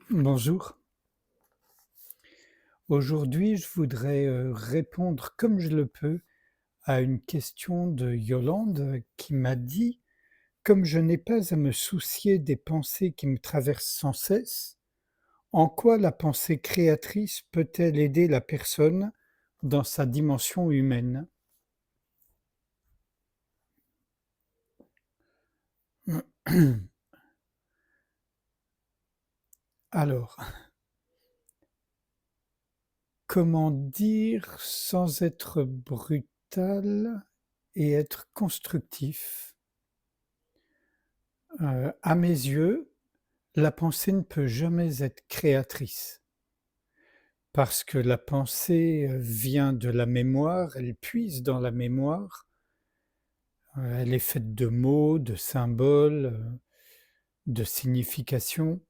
Bonjour. Aujourd'hui, je voudrais, répondre comme je le peux à une question de Yolande, qui m'a dit: «Comme je n'ai pas à me soucier des pensées qui me traversent sans cesse, en quoi la pensée créatrice peut-elle aider la personne dans sa dimension humaine?» Alors, comment dire sans être brutal et être constructif? À mes yeux, la pensée ne peut jamais être créatrice, parce que la pensée, vient de la mémoire, elle puise dans la mémoire, elle est faite de mots, de symboles, de significations.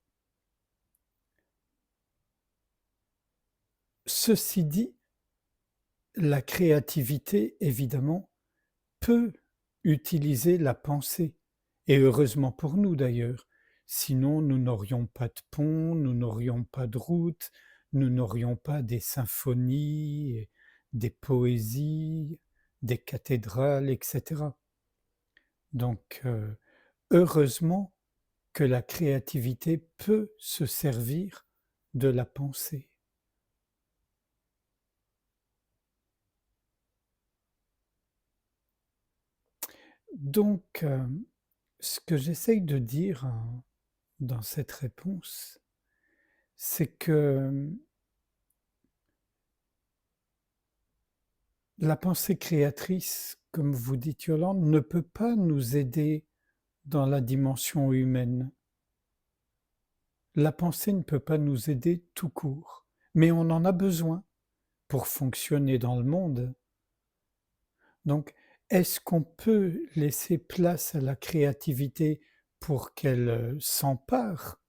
Ceci dit, la créativité, évidemment, peut utiliser la pensée, et heureusement pour nous d'ailleurs. Sinon, nous n'aurions pas de pont, nous n'aurions pas de route, nous n'aurions pas des symphonies, des poésies, des cathédrales, etc. Donc, heureusement que la créativité peut se servir de la pensée. Donc, ce que j'essaye de dire, dans cette réponse, c'est que la pensée créatrice, comme vous dites Yolande, ne peut pas nous aider dans la dimension humaine. La pensée ne peut pas nous aider tout court, mais on en a besoin pour fonctionner dans le monde. Donc, est-ce qu'on peut laisser place à la créativité pour qu'elle s'empare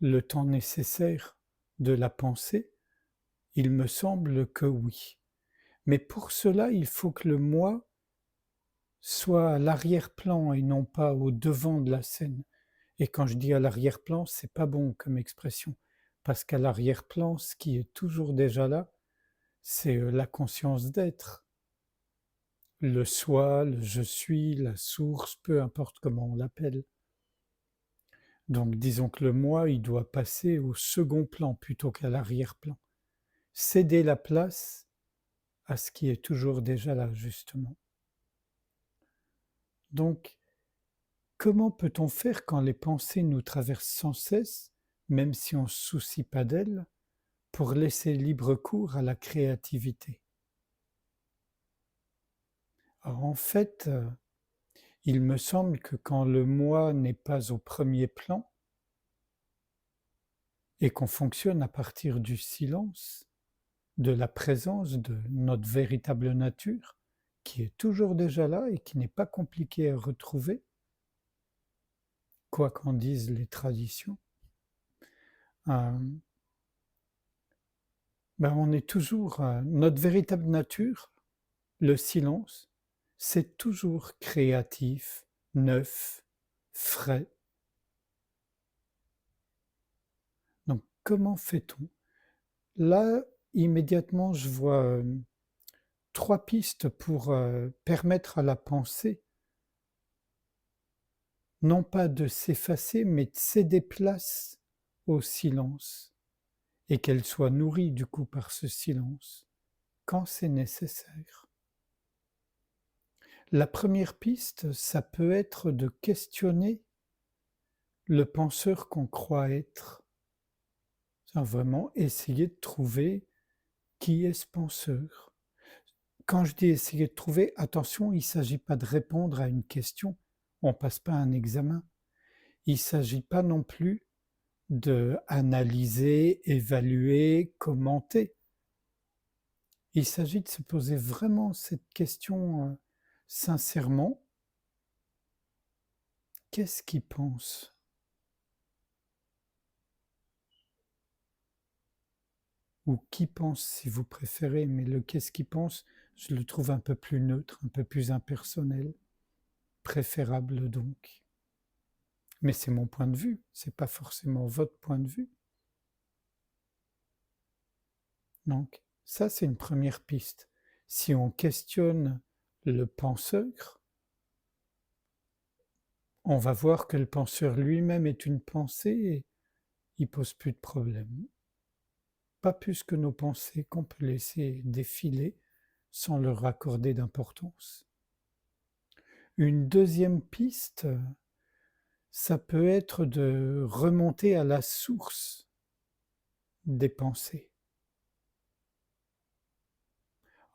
le temps nécessaire de la pensée? Il me semble que oui. Mais pour cela, il faut que le moi soit à l'arrière-plan et non pas au devant de la scène. Et quand je dis à l'arrière-plan, c'est pas bon comme expression, parce qu'à l'arrière-plan, ce qui est toujours déjà là, c'est la conscience d'être, le soi, le je suis, la source, peu importe comment on l'appelle. Donc disons que le moi, il doit passer au second plan plutôt qu'à l'arrière-plan. Céder la place à ce qui est toujours déjà là, justement. Donc, comment peut-on faire quand les pensées nous traversent sans cesse, même si on ne se soucie pas d'elles, pour laisser libre cours à la créativité? Alors en fait, il me semble que quand le moi n'est pas au premier plan et qu'on fonctionne à partir du silence, de la présence de notre véritable nature, qui est toujours déjà là et qui n'est pas compliquée à retrouver, quoi qu'en disent les traditions, euh, ben on est toujours notre véritable nature, le silence, c'est toujours créatif, neuf, frais. Donc comment fait-on? Là, immédiatement, je vois 3 pistes pour permettre à la pensée, non pas de s'effacer, mais de céder place au silence et qu'elle soit nourrie du coup par ce silence quand c'est nécessaire. La première piste, ça peut être de questionner le penseur qu'on croit être. C'est vraiment essayer de trouver qui est ce penseur. Quand je dis essayer de trouver, attention, il ne s'agit pas de répondre à une question, on ne passe pas un examen. Il ne s'agit pas non plus de analyser, évaluer, commenter. Il s'agit de se poser vraiment cette question sincèrement. Qu'est-ce qu'il pense? Ou qui pense si vous préférez, mais le qu'est-ce qu'il pense, je le trouve un peu plus neutre, un peu plus impersonnel, préférable donc. Mais c'est mon point de vue, c'est pas forcément votre point de vue. Donc ça, c'est une première piste. Si on questionne le penseur, on va voir que le penseur lui-même est une pensée et il pose plus de problème. Pas plus que nos pensées qu'on peut laisser défiler sans leur accorder d'importance. Une deuxième piste, ça peut être de remonter à la source des pensées.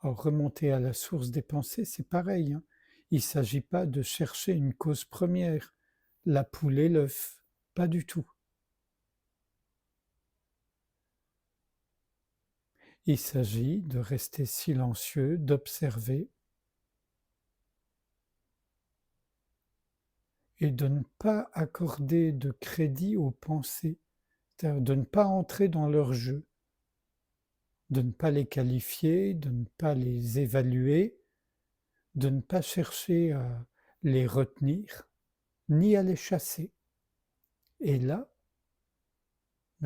Alors remonter à la source des pensées, c'est pareil, hein. Il ne s'agit pas de chercher une cause première, la poule et l'œuf, pas du tout. Il s'agit de rester silencieux, d'observer et de ne pas accorder de crédit aux pensées, c'est-à-dire de ne pas entrer dans leur jeu, de ne pas les qualifier, de ne pas les évaluer, de ne pas chercher à les retenir, ni à les chasser. Et là,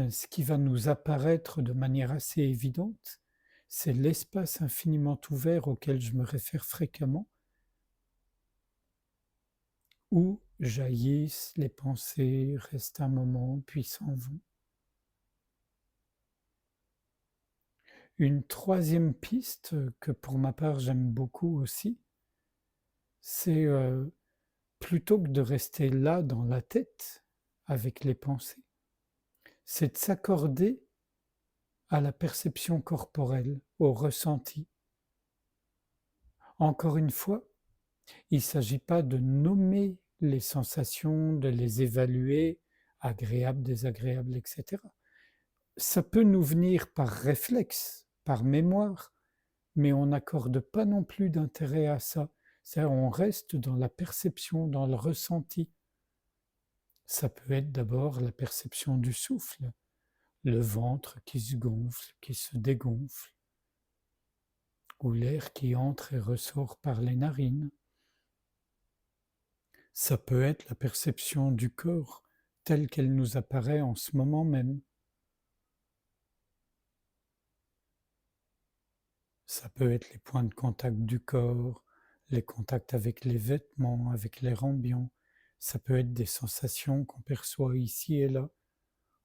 ce qui va nous apparaître de manière assez évidente, c'est l'espace infiniment ouvert auquel je me réfère fréquemment, où jaillissent les pensées, restent un moment, puis s'en vont. Une troisième piste que pour ma part j'aime beaucoup aussi, c'est plutôt que de rester là dans la tête avec les pensées, c'est de s'accorder à la perception corporelle, au ressenti. Encore une fois, il ne s'agit pas de nommer les sensations, de les évaluer, agréables, désagréables, etc. Ça peut nous venir par réflexe, par mémoire, mais on n'accorde pas non plus d'intérêt à ça. C'est-à-dire on reste dans la perception, dans le ressenti. Ça peut être d'abord la perception du souffle, le ventre qui se gonfle, qui se dégonfle, ou l'air qui entre et ressort par les narines. Ça peut être la perception du corps telle qu'elle nous apparaît en ce moment même. Ça peut être les points de contact du corps, les contacts avec les vêtements, avec l'air ambiant. Ça peut être des sensations qu'on perçoit ici et là.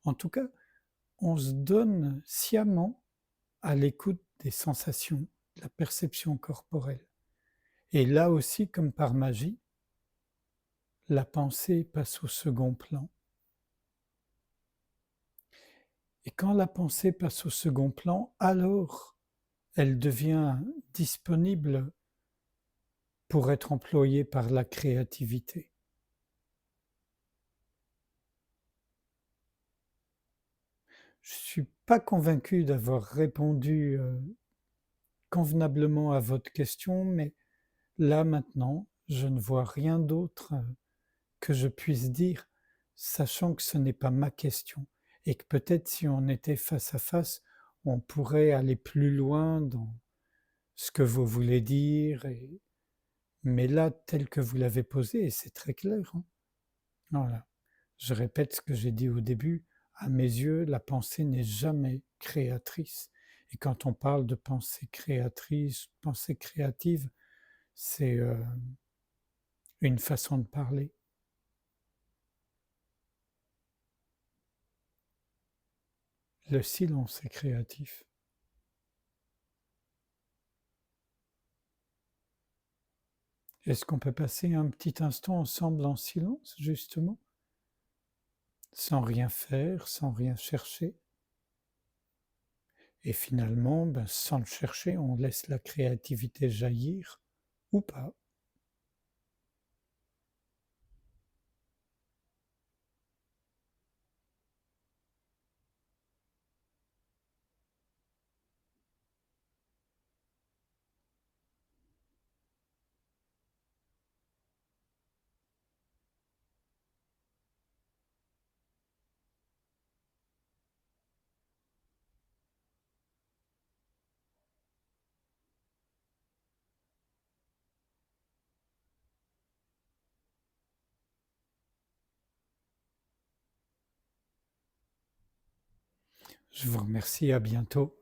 En tout cas, on se donne sciemment à l'écoute des sensations, de la perception corporelle. Et là aussi, comme par magie, la pensée passe au second plan. Et quand la pensée passe au second plan, alors elle devient disponible pour être employée par la créativité. Je ne suis pas convaincu d'avoir répondu convenablement à votre question, mais là maintenant, je ne vois rien d'autre que je puisse dire, sachant que ce n'est pas ma question, et que peut-être si on était face à face, on pourrait aller plus loin dans ce que vous voulez dire, mais là, tel que vous l'avez posé, et c'est très clair, hein. Voilà. Je répète ce que j'ai dit au début, à mes yeux, la pensée n'est jamais créatrice. Et quand on parle de pensée créatrice, pensée créative, c'est une façon de parler. Le silence est créatif. Est-ce qu'on peut passer un petit instant ensemble en silence, justement, sans rien faire, sans rien chercher? Et finalement, sans le chercher, on laisse la créativité jaillir ou pas. Je vous remercie, à bientôt.